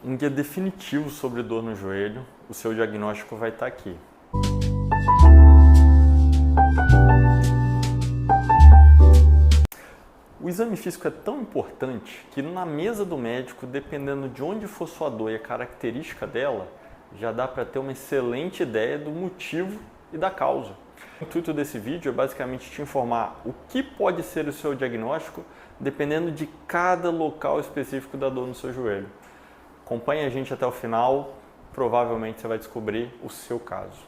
Um guia definitivo sobre dor no joelho, o seu diagnóstico vai estar aqui. O exame físico é tão importante que na mesa do médico, dependendo de onde for sua dor e a característica dela, já dá para ter uma excelente ideia do motivo e da causa. O intuito desse vídeo é basicamente te informar o que pode ser o seu diagnóstico dependendo de cada local específico da dor no seu joelho. Acompanhe a gente até o final, provavelmente você vai descobrir o seu caso.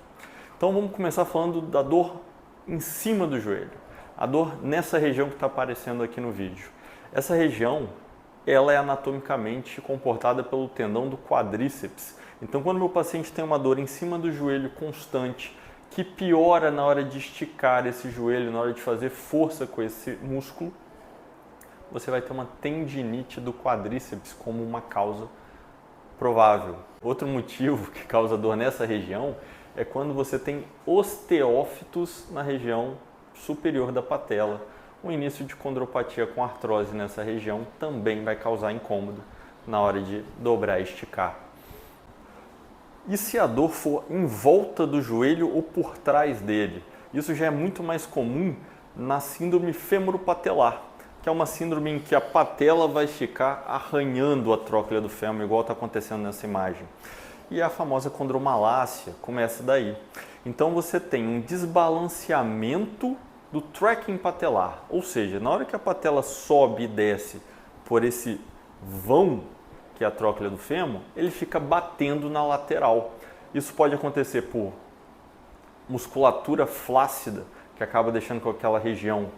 Então vamos começar falando da dor em cima do joelho. A dor nessa região que está aparecendo aqui no vídeo. Essa região, ela é anatomicamente comportada pelo tendão do quadríceps. Então quando meu paciente tem uma dor em cima do joelho constante, que piora na hora de esticar esse joelho, na hora de fazer força com esse músculo, você vai ter uma tendinite do quadríceps como uma causa provável. Outro motivo que causa dor nessa região é quando você tem osteófitos na região superior da patela. O início de condropatia com artrose nessa região também vai causar incômodo na hora de dobrar e esticar. E se a dor for em volta do joelho ou por trás dele? Isso já é muito mais comum na síndrome femoropatelar, que é uma síndrome em que a patela vai ficar arranhando a tróclea do fêmur, igual está acontecendo nessa imagem. E a famosa condromalácia começa daí. Então você tem um desbalanceamento do tracking patelar, ou seja, na hora que a patela sobe e desce por esse vão, que é a tróclea do fêmur, ele fica batendo na lateral. Isso pode acontecer por musculatura flácida, que acaba deixando com aquela região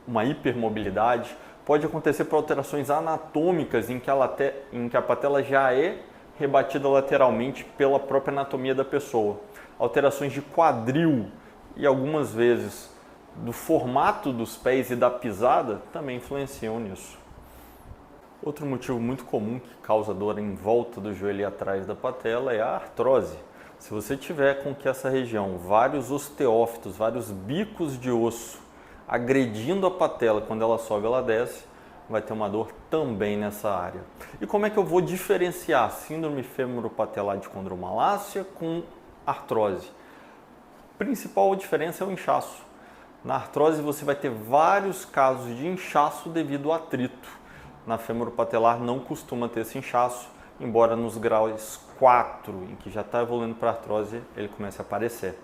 uma hipermobilidade. Pode acontecer por alterações anatômicas em que a patela já é rebatida lateralmente pela própria anatomia da pessoa. Alterações de quadril e algumas vezes do formato dos pés e da pisada também influenciam nisso. Outro motivo muito comum que causa dor em volta do joelho e atrás da patela é a artrose. Se você tiver com que essa região, vários osteófitos, vários bicos de osso agredindo a patela, quando ela sobe e ela desce, vai ter uma dor também nessa área. E como é que eu vou diferenciar síndrome femoropatelar de condromalácia com artrose? A principal diferença é o inchaço. Na artrose você vai ter vários casos de inchaço devido ao atrito. Na femoropatelar não costuma ter esse inchaço, embora nos graus 4, em que já está evoluindo para artrose, ele comece a aparecer.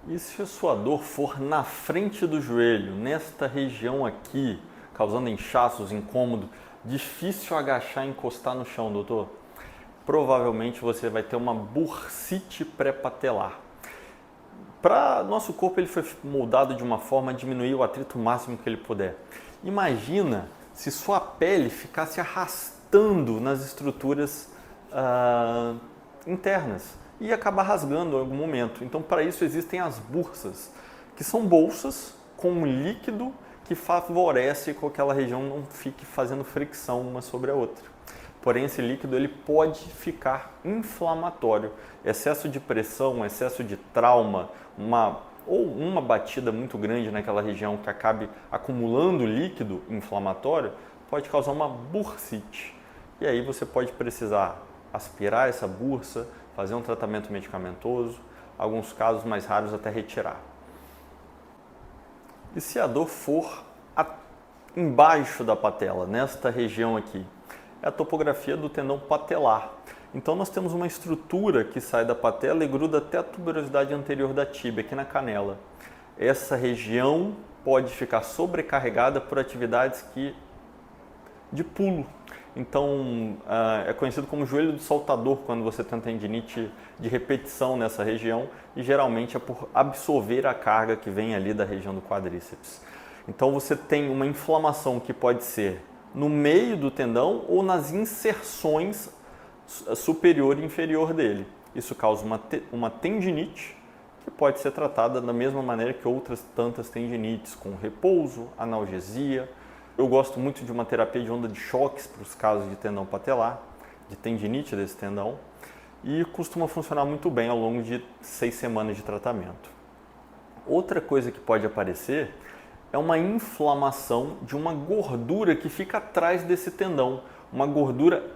E se a sua dor for na frente do joelho, nesta região aqui, causando inchaços, incômodo, difícil agachar e encostar no chão, doutor? Provavelmente você vai ter uma bursite pré-patelar. Para nosso corpo ele foi moldado de uma forma a diminuir o atrito máximo que ele puder. Imagina se sua pele ficasse arrastando nas estruturas internas e acabar rasgando em algum momento. Então para isso existem as bursas, que são bolsas com um líquido que favorece que aquela região não fique fazendo fricção uma sobre a outra. Porém, esse líquido ele pode ficar inflamatório. Excesso de pressão, excesso de trauma, uma batida muito grande naquela região que acabe acumulando líquido inflamatório, pode causar uma bursite. E aí você pode precisar aspirar essa bursa, fazer um tratamento medicamentoso, alguns casos mais raros até retirar. E se a dor for embaixo da patela, nesta região aqui? É a topografia do tendão patelar. Então nós temos uma estrutura que sai da patela e gruda até a tuberosidade anterior da tíbia, aqui na canela. Essa região pode ficar sobrecarregada por atividades de pulo. Então é conhecido como joelho do saltador quando você tem tendinite de repetição nessa região e geralmente é por absorver a carga que vem ali da região do quadríceps. Então você tem uma inflamação que pode ser no meio do tendão ou nas inserções superior e inferior dele. Isso causa uma tendinite que pode ser tratada da mesma maneira que outras tantas tendinites, com repouso, analgesia. Eu gosto muito de uma terapia de onda de choques para os casos de tendão patelar, de tendinite desse tendão, e costuma funcionar muito bem ao longo de 6 semanas de tratamento. Outra coisa que pode aparecer é uma inflamação de uma gordura que fica atrás desse tendão, uma gordura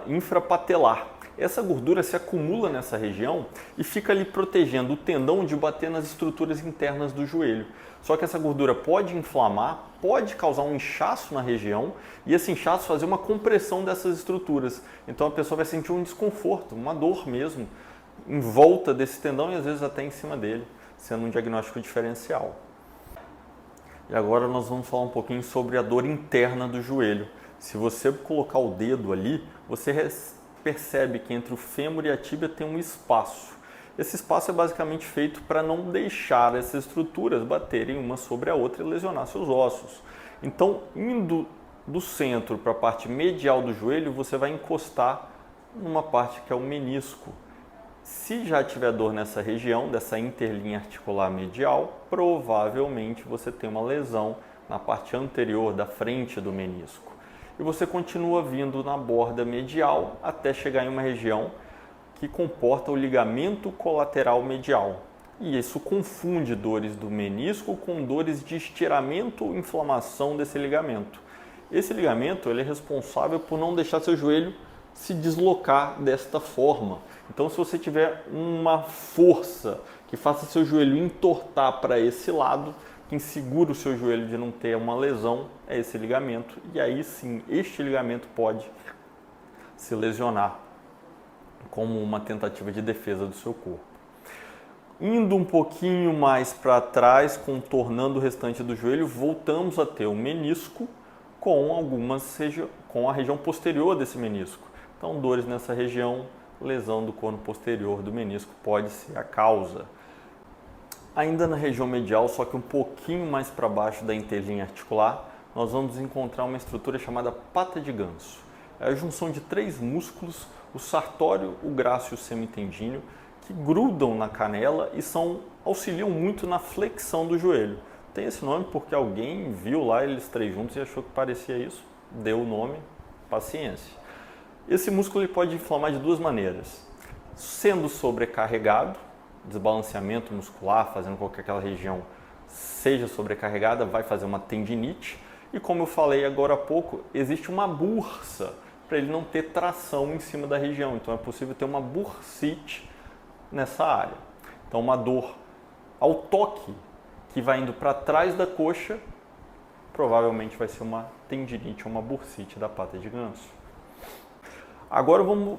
infrapatelar. Essa gordura se acumula nessa região e fica ali protegendo o tendão de bater nas estruturas internas do joelho. Só que essa gordura pode inflamar, pode causar um inchaço na região e esse inchaço fazer uma compressão dessas estruturas. Então a pessoa vai sentir um desconforto, uma dor mesmo, em volta desse tendão e às vezes até em cima dele, sendo um diagnóstico diferencial. E agora nós vamos falar um pouquinho sobre a dor interna do joelho. Se você colocar o dedo ali, você percebe que entre o fêmur e a tíbia tem um espaço. Esse espaço é basicamente feito para não deixar essas estruturas baterem uma sobre a outra e lesionar seus ossos. Então, indo do centro para a parte medial do joelho, você vai encostar numa parte que é o menisco. Se já tiver dor nessa região, dessa interlinha articular medial, provavelmente você tem uma lesão na parte anterior da frente do menisco. E você continua vindo na borda medial até chegar em uma região que comporta o ligamento colateral medial. E isso confunde dores do menisco com dores de estiramento ou inflamação desse ligamento. Esse ligamento ele é responsável por não deixar seu joelho se deslocar desta forma. Então, se você tiver uma força que faça seu joelho entortar para esse lado, quem segura o seu joelho de não ter uma lesão é esse ligamento. E aí sim, este ligamento pode se lesionar como uma tentativa de defesa do seu corpo. Indo um pouquinho mais para trás, contornando o restante do joelho, voltamos a ter o menisco com a região posterior desse menisco. Então, dores nessa região, lesão do corno posterior do menisco pode ser a causa. Ainda na região medial, só que um pouquinho mais para baixo da interlinha articular, nós vamos encontrar uma estrutura chamada pata de ganso. É a junção de três músculos, o sartório, o grácil e o semitendíneo, que grudam na canela e auxiliam muito na flexão do joelho. Tem esse nome porque alguém viu lá eles três juntos e achou que parecia isso, deu o nome, paciência. Esse músculo ele pode inflamar de duas maneiras, sendo sobrecarregado, desbalanceamento muscular, fazendo com que aquela região seja sobrecarregada, vai fazer uma tendinite. E como eu falei agora há pouco, existe uma bursa para ele não ter tração em cima da região. Então é possível ter uma bursite nessa área. Então uma dor ao toque que vai indo para trás da coxa, provavelmente vai ser uma tendinite ou uma bursite da pata de ganso. Agora vamos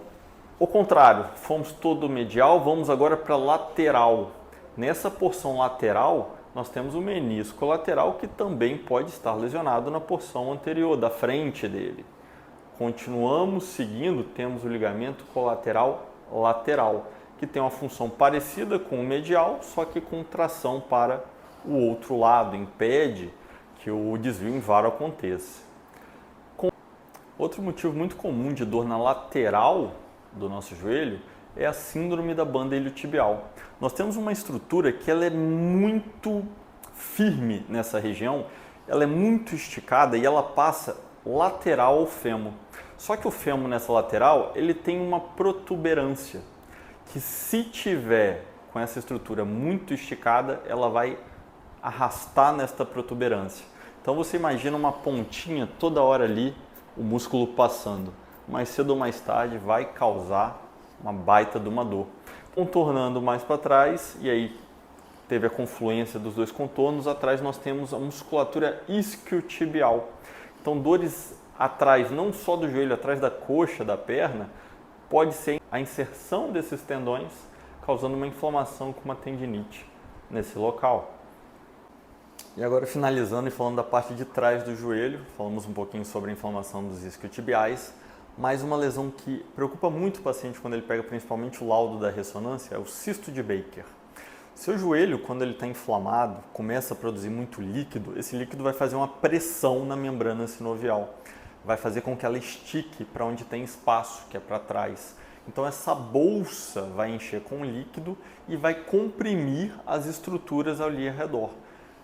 ao contrário, fomos todo medial, vamos agora para lateral. Nessa porção lateral, nós temos o menisco lateral que também pode estar lesionado na porção anterior, da frente dele. Continuamos seguindo, temos o ligamento colateral lateral, que tem uma função parecida com o medial, só que com tração para o outro lado, impede que o desvio em varo aconteça. Outro motivo muito comum de dor na lateral do nosso joelho é a síndrome da banda iliotibial. Nós temos uma estrutura que ela é muito firme nessa região, ela é muito esticada e ela passa lateral ao fêmur. Só que o fêmur nessa lateral, ele tem uma protuberância, que se tiver com essa estrutura muito esticada, ela vai arrastar nesta protuberância. Então você imagina uma pontinha toda hora ali, o músculo passando. Mais cedo ou mais tarde vai causar uma baita de uma dor. Contornando mais para trás, e aí teve a confluência dos dois contornos, atrás nós temos a musculatura isquiotibial. Então dores atrás, não só do joelho, atrás da coxa, da perna, pode ser a inserção desses tendões, causando uma inflamação com uma tendinite nesse local. E agora finalizando e falando da parte de trás do joelho, falamos um pouquinho sobre a inflamação dos isquiotibiais, mas uma lesão que preocupa muito o paciente quando ele pega principalmente o laudo da ressonância é o cisto de Baker. Seu joelho, quando ele está inflamado, começa a produzir muito líquido, esse líquido vai fazer uma pressão na membrana sinovial, vai fazer com que ela estique para onde tem espaço, que é para trás. Então essa bolsa vai encher com líquido e vai comprimir as estruturas ali ao redor.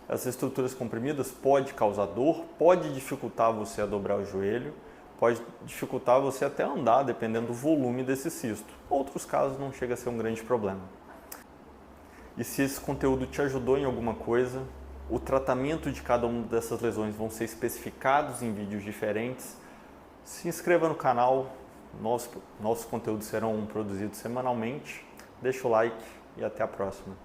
Essas estruturas comprimidas pode causar dor, pode dificultar você a dobrar o joelho, pode dificultar você até andar, dependendo do volume desse cisto. Outros casos não chega a ser um grande problema. E se esse conteúdo te ajudou em alguma coisa, o tratamento de cada uma dessas lesões vão ser especificados em vídeos diferentes. Se inscreva no canal, nossos conteúdos serão produzidos semanalmente. Deixa o like e até a próxima.